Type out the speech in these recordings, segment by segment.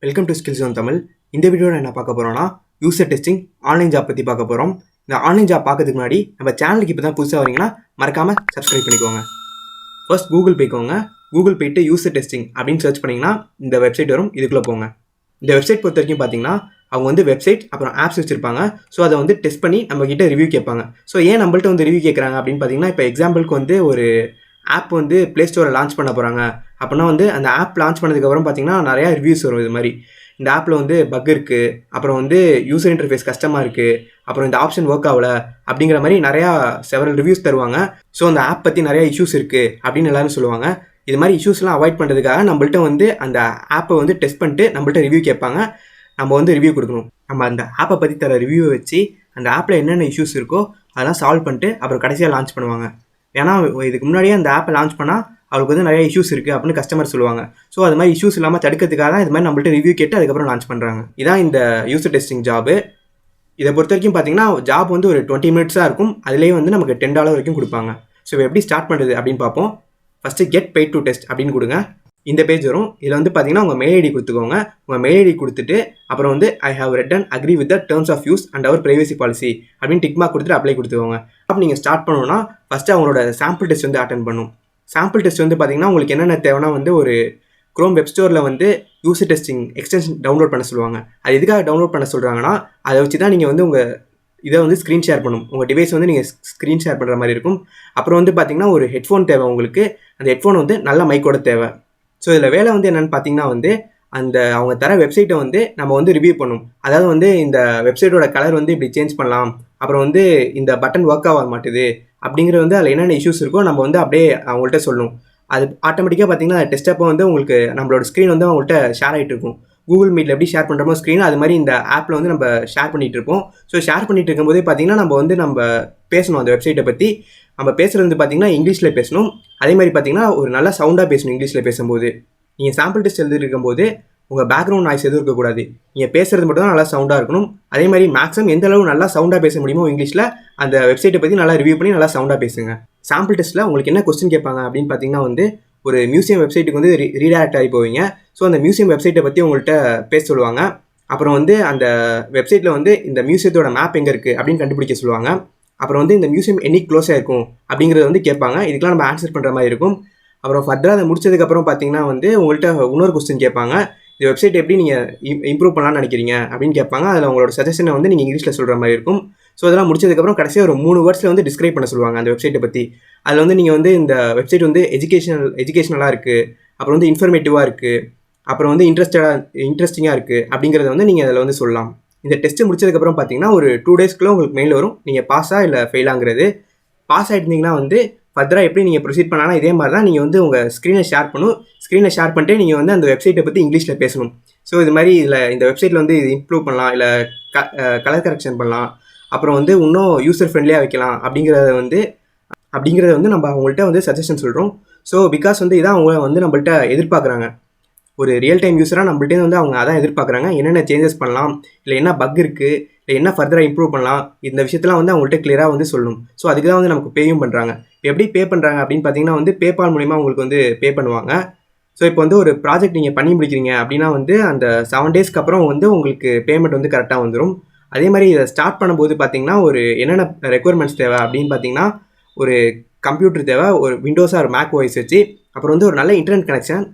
Welcome to skills on Tamil. இந்த வீடியோவில் என்ன பார்க்க போகிறோம்னா யூசர் டெஸ்டிங் ஆன்லைன் ஜாப் பற்றி பார்க்க போகிறோம். இந்த ஆன்லைன் ஜாப் பார்க்கறதுக்கு முன்னாடி நம்ம சேனலுக்கு இப்போ தான் புதுசாக வரீங்கன்னா மறக்காமல் சப்ஸ்கிரைப் பண்ணிக்கோங்க. ஃபர்ஸ்ட் கூகுள் போய்க்கோங்க. கூகுள் போய்ட்டு யூசர் டெஸ்டிங் அப்படின்னு சர்ச் பண்ணிங்கன்னா இந்த வெப்சைட் வரும். இதுக்குள்ளே போங்க. இந்த வெப்சைட் பொறுத்த வரைக்கும் பார்த்தீங்கன்னா அவங்க வெப்சைட் அப்புறம் ஆப்ஸ் வச்சுருப்பாங்க. ஸோ அதை டெஸ்ட் பண்ணி நம்மக்கிட்ட ரிவ்யூ கேட்பாங்க. ஸோ ஏன் நம்மள்ட்ட ரிவ்யூ கேட்குறாங்க அப்படின்னு பார்த்தீங்கன்னா, இப்போ எக்ஸாம்பிளுக்கு ஒரு ஆப் ப்ளே ஸ்டோரில் லான்ச் பண்ண போகிறாங்க அப்படின்னா அந்த ஆப் லான்ச் பண்ணதுக்கப்புறம் பார்த்தீங்கன்னா நிறையா ரிவ்யூஸ் வரும். இது மாதிரி இந்த ஆப்பில் பக் இருக்குது, அப்புறம் யூசர் இன்டர்ஃபேஸ் கஷ்டமாக இருக்குது, அப்புறம் இந்த ஆப்ஷன் ஒர்க் ஆகலை அப்படிங்கிற மாதிரி நிறையா செவரல் ரிவ்யூஸ் தருவாங்க. ஸோ அந்த ஆப் பற்றி நிறையா இஷ்யூஸ் இருக்குது அப்படின்னு எல்லோரும் சொல்லுவாங்க. இது மாதிரி இஷ்யூஸ்லாம் அவாய்ட் பண்ணுறதுக்காக நம்மள்ட்ட அந்த ஆப்பை டெஸ்ட் பண்ணிட்டு நம்மள்ட்ட ரிவ்யூ கேட்பாங்க. நம்ம ரிவ்யூ கொடுக்கணும். நம்ம அந்த ஆப்பை பற்றி தர ரிவ்யூவை வச்சு அந்த ஆப்பில் என்னென்ன இஷ்யூஸ் இருக்கோ அதெல்லாம் சால்வ் பண்ணிட்டு அப்புறம் கடைசியாக லான்ச் பண்ணுவாங்க. ஏன்னா இதுக்கு முன்னாடியே அந்த ஆப்பை லான்ச் பண்ணால் அவளுக்கு நிறைய இஷ்யூஸ் இருக்குது அப்படின்னு கஸ்டமர் சொல்லுவாங்க. ஸோ அது மாதிரி இஷ்யூஸ் இல்லாமல் தடுக்கிறதுக்காக தான் இது மாதிரி நம்மள்ட்ட ரிவ்யூ கேட்டு அதுக்கப்புறம் லான்ச் பண்ணுறாங்க. இதான் இந்த யூசர் டெஸ்டிங் ஜாபு. இதை பொறுத்த வரைக்கும் பார்த்தீங்கன்னா ஜாப் ஒரு 20 மினிட்ஸாக இருக்கும். அதுலேயே நமக்கு $10 வரைக்கும் கொடுப்பாங்க. ஸோ எப்படி ஸ்டார்ட் பண்ணுறது அப்படின்னு பார்ப்போம். First get paid to test அப்படின்னு கொடுங்க. இந்த பேஜ் வரும். இதில் பார்த்தீங்கன்னா உங்கள் மெயில் ஐடி கொடுத்துக்கோங்க. உங்கள் மெயில் ஐடி கொடுத்துட்டு அப்புறம் I have read and agree with the terms of use and our privacy policy அப்படின்னு டிக்மார்க் கொடுத்துட்டு அப்ளை கொடுத்துக்கோங்க. அப்போ நீங்கள் ஸ்டார்ட் பண்ணணும்னா ஃபஸ்ட்டு அவங்களோட சாம்பிள் டெஸ்ட் அட்டென்ட் பண்ணும். சாம்பிள் டெஸ்ட் பார்த்தீங்கன்னா உங்களுக்கு என்னென்ன தேவைன்னா ஒரு க்ரோம் வெப் ஸ்டோரில் யூசர் டெஸ்டிங் எக்ஸ்டென்ஷன் டவுன்லோட் பண்ண சொல்லுவாங்க. அது எதுக்காக டவுன்லோட் பண்ண சொல்கிறாங்கன்னா, அதை வச்சு தான் நீங்கள் உங்கள் இதை ஸ்க்ரீன் ஷேர் பண்ணும். உங்கள் டிவைஸ் நீங்கள் ஸ்க்ரீன் ஷேர் பண்ணுற மாதிரி இருக்கும். அப்புறம் பார்த்தீங்கன்னா ஒரு ஹெட்ஃபோன் தேவை உங்களுக்கு. அந்த ஹெட்ஃபோன் நல்ல மைக்கோட தேவை. ஸோ இதில் வேலை என்னென்னு பார்த்தீங்கன்னா அந்த அவங்க தர வெப்சைட்டை நம்ம ரிவ்யூ பண்ணும். அதாவது இந்த வெப்சைட்டோட கலர் இப்படி சேஞ்ச் பண்ணலாம், அப்புறம் இந்த பட்டன் ஒர்க் ஆக மாட்டுது அப்படிங்கிறது அதில் என்னென்ன இஷ்யூஸ் இருக்கோ நம்ம அப்படியே அவங்கள்ட்ட சொல்லணும். அது ஆட்டோமேட்டிக்காக பார்த்தீங்கன்னா டெஸ்ட் அப்போ உங்களுக்கு நம்மளோட ஸ்க்ரீன் அவங்கள்ட்ட ஷேர் ஆகிட்டு இருக்கும். கூகுள் மீட்டில் எப்படி ஷேர் பண்ணுறோமோ ஸ்க்ரீன் அது மாதிரி இந்த ஆப்பில் நம்ம ஷேர் பண்ணிகிட்டு இருப்போம். ஸோ ஷேர் பண்ணிகிட்டு இருக்கும்போதே பார்த்தீங்கன்னா நம்ம பேசணும் அந்த வெப்சைட்டை பற்றி. நம்ம பேசுகிறது பார்த்தீங்கன்னா இங்கிலீஷில் பேசணும். அதே மாதிரி பார்த்தீங்கன்னா ஒரு நல்ல சவுண்டாக பேசணும். இங்கிலீஷில் பேசும்போது நீங்கள் சாம்பிள் டெஸ்ட் எழுதிருக்கும்போது உங்கள் பேக்ரவுண்ட் நாய்ஸ் எதுவும் இருக்கக்கூடாது. நீங்கள் பேசுகிறது மட்டும் தான் நல்லா சவுண்டாக இருக்கணும். அதே மாதிரி மேக்ஸிமம் எந்த அளவு நல்லா சவுண்டாக பேச முடியுமோ இங்கிலீஷில் அந்த வெப்சைட்டை பற்றி நல்லா ரிவ்யூ பண்ணி நல்லா சவுண்டாக பேசுங்க. சாம்பிள் டெஸ்ட்டில் உங்களுக்கு என்ன கொஸ்டின் கேட்பாங்க அப்படின்னு பார்த்தீங்கன்னா ஒரு மியூசியம் வெப்சைட்டுக்கு ரீடைரக்ட் ஆகி போவீங்க. ஸோ அந்த மியூசியம் வெப்சைட்டை பற்றி உங்கள்கிட்ட பேச சொல்லுவாங்க. அப்புறம் அந்த வெப்சைட்டில் இந்த மியூசியத்தோட மேப் எங்கே இருக்குது அப்படின்னு கண்டுபிடிக்க சொல்லுவாங்க. அப்புறம் இந்த மியூசியம் என்னைக்கு க்ளோஸ் ஆகிருக்கும் அப்படிங்கிறத கேட்பாங்க. இதுக்கெலாம் நம்ம ஆன்சர் பண்ணுற மாதிரி இருக்கும். அப்புறம் ஃபர்தராக அதை முடிச்சதுக்கப்புறம் பார்த்தீங்கன்னா உங்கள்கிட்ட இன்னொரு கொஸ்டின் கேட்பாங்க. இந்த வெப்சைட் எப்படி நீங்கள் இம்ப்ரூவ் பண்ணலாம்னு நினைக்கிறீங்க அப்படின்னு கேட்பாங்க. அதில் உங்களோட சஜஷனை நீங்கள் இங்கிலீஷில் சொல்கிற மாதிரி இருக்கும். ஸோ அதெல்லாம் முடிச்சதுக்கப்புறம் கடைசியாக ஒரு 3 வேர்ட்ஸில் டிஸ்கிரைப் பண்ண சொல்லுவாங்க அந்த வெப்சைட்டை பற்றி. அதில் நீங்கள் இந்த வெப்சைட் எஜுகேஷனலாக இருக்குது, அப்புறம் இன்ஃபர்மேட்டிவாக இருக்குது, அப்புறம் இன்ட்ரெஸ்டிங்காக இருக்குது அப்படிங்கிறத நீங்கள் அதில் சொல்லலாம். இந்த டெஸ்ட்டு முடிச்சதுக்கப்புறம் பார்த்தீங்கன்னா ஒரு 2 டேஸ்க்குள்ளே உங்களுக்கு மெயில் வரும். நீங்கள் பாஸாக இல்லை ஃபெயிலாங்கிறது. பாஸ் ஆகிட்டீங்கன்னா ஃபர்தராக எப்படி நீங்கள் ப்ரொசீட் பண்ணாலும் இதே மாதிரி தான் நீங்கள் உங்கள் ஸ்க்ரீனை ஷேர் பண்ணணும். ஸ்க்ரீனை ஷேர் பண்ணிட்டு நீங்கள் அந்த வெப்சைட்டை பற்றி இங்கிலீஷில் பேசணும். ஸோ இது மாதிரி இந்த வெப்சைட்டில் இது இம்ப்ரூவ் பண்ணலாம், இல்லை கலர் கரெக்ஷன் பண்ணலாம், அப்புறம் இன்னும் யூசர் ஃப்ரெண்ட்லியாக வைக்கலாம் அப்படிங்கிறத நம்ம அவங்கள்ட்ட சஜஷன் சொல்கிறோம். ஸோ பிகாஸ் இதான் அவங்க நம்மள்ட்ட எதிர்பார்க்குறாங்க. ஒரு ரியல் டைம் யூஸராக நம்மள்ட்டே அவங்க அதான் எதிர்பார்க்குறாங்க. என்னென்ன சேஞ்சஸ் பண்ணலாம், இல்லை என்ன பக் இருக்குது, இல்லை என்ன ஃபர்தராக இம்ப்ரூவ் பண்ணலாம், இந்த விஷயத்தெல்லாம் அவங்கள்ட்ட கிளியராக சொல்லணும். ஸோ அதுக்கு தான் நமக்கு பேயும் பண்ணுறாங்க. எப்படி பே பண்ணுறாங்க அப்படின்னு பார்த்தீங்கன்னா பேபால் மூலிமா உங்களுக்கு பே பண்ணுவாங்க. ஸோ இப்போ ஒரு ப்ராஜெக்ட் நீங்கள் பண்ணி முடிக்கிறீங்க அப்படின்னா அந்த 7 டேஸ்க்கு அப்புறம் உங்களுக்கு பேமெண்ட் கரெக்டாக வந்துடும். அதே மாதிரி இதை ஸ்டார்ட் பண்ணும்போது பார்த்தீங்கன்னா ஒரு என்னென்ன ரெக்குயர்மெண்ட்ஸ் தேவை அப்படின்னு பார்த்தீங்கன்னா ஒரு கம்ப்யூட்டர் தேவை, ஒரு விண்டோஸாக ஒரு macOS வச்சு, அப்புறம் ஒரு நல்ல இன்டர்நெட் கனெக்ஷன்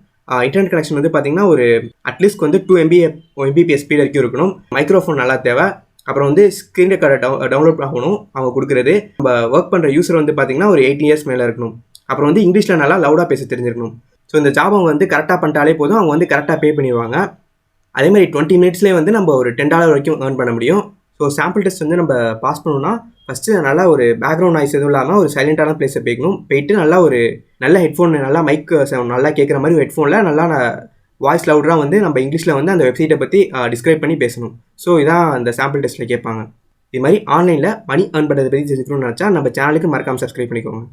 பார்த்தீங்கன்னா ஒரு அட்லீஸ்ட் 2 Mbps ஸ்பீட் வரைக்கும் இருக்கணும். மைக்ரோஃபோன் நல்லா தேவை. அப்புறம் ஸ்க்ரீன் ரெக்கார்டர் டவுன்லோட் ஆகணும் அவங்க கொடுக்குறது. நம்ம ஒர்க் பண்ணுற யூசர் பார்த்தீங்கன்னா ஒரு 18 இயர்ஸ் மேலே இருக்கணும். அப்புறம் இங்கிலீஷில் நல்லா லவுடாக பேச தெரிஞ்சிருக்கணும். ஸோ இந்த ஜாப் அவங்க கரெக்டாக பண்ணிட்டாலே போதும், அவங்க கரெக்டாக பே பண்ணிடுவாங்க. அதே மாதிரி 20 மினிட்ஸ்லேயே நம்ம ஒரு $10 வரைக்கும் ஏர்ன் பண்ண முடியும். ஸோ சாம்பிள் டெஸ்ட் நம்ம பாஸ் பண்ணணும்னா ஃபஸ்ட்டு நல்லா ஒரு பேக்ரவுண்ட் நாய்ஸ் எதுவும் இல்லாமல் ஒரு சைலண்ட்டான பிளேஸை போயிட்டு நல்லா ஒரு நல்ல ஹெட்ஃபோன், நல்லா மைக் நல்லா கேட்குற மாதிரி ஹெட்ஃபோனில் நல்லா வாய்ஸ் லவுடராக நம்ம இங்கிலீஷில் அந்த வெப்சைட்டை பற்றி டிஸ்கிரைப் பண்ணி பேசணும். ஸோ இதான் அந்த சாம்பிள் டெஸ்ட்டில் கேட்பாங்க. இது மாதிரி ஆன்லைனில் மணி ஏர்ன் பண்ணுறதை பற்றி தெரிஞ்சுக்கணும்னு நினச்சா நம்ம சேனலுக்கு மறக்காமல் சப்ஸ்கிரைப் பண்ணிக்கோங்க.